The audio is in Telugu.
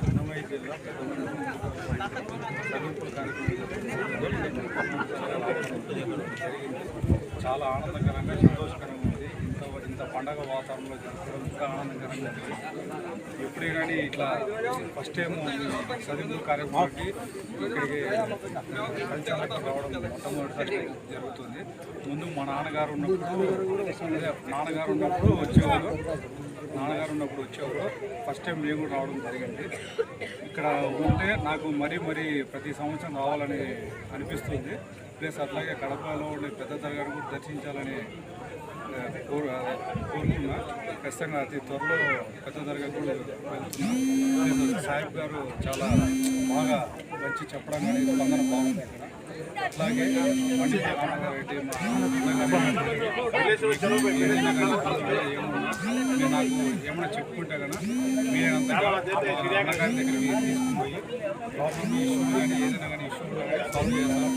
అన్నమయ్య జిల్లా చదువుకుల చాలా ఆనందకరంగా సంతోషకరంగా ఉంది. ఇంత పండగ వాతావరణంలో జరుపుకోవడం ఇంకా ఆనందకరంగా ఉంది. ఎప్పుడే కానీ ఇట్లా ఫస్ట్ టైం చదువుకుల కార్యక్రమానికి ఇక్కడికి కల్చర్లకు రావడం మొట్టమొదటిసారి జరుగుతుంది. ముందు మా నాన్నగారు ఉన్నప్పుడు వచ్చేవారు. ఫస్ట్ టైం మేము కూడా రావడం జరిగింది. ఇక్కడ ఉంటే నాకు మరీ ప్రతి సంవత్సరం రావాలని అనిపిస్తుంది. ప్లస్ అట్లాగే కడపలో ఉండే పెద్ద దర్గాను కూడా దర్శించాలని కోరుకున్నా. ఖచ్చితంగా అతి త్వరలో పెద్ద దర్గా కూడా వెళ్తున్నా. సాహిబ్ గారు చాలా బాగా వచ్చి చెప్పడం కానీ స్పందన బాగుంది ఇక్కడ. అట్లాగే రెడ్డి మీరు నాకు ఏమైనా చెప్పుకుంటే కనుక మీరంతగా అన్నగారి దగ్గరికి తీసుకుని పోయి ప్రాబ్లమ్ ఇష్యూ కానీ ఏదైనా కానీ ఇష్యూ సాల్వ్ చేయాలని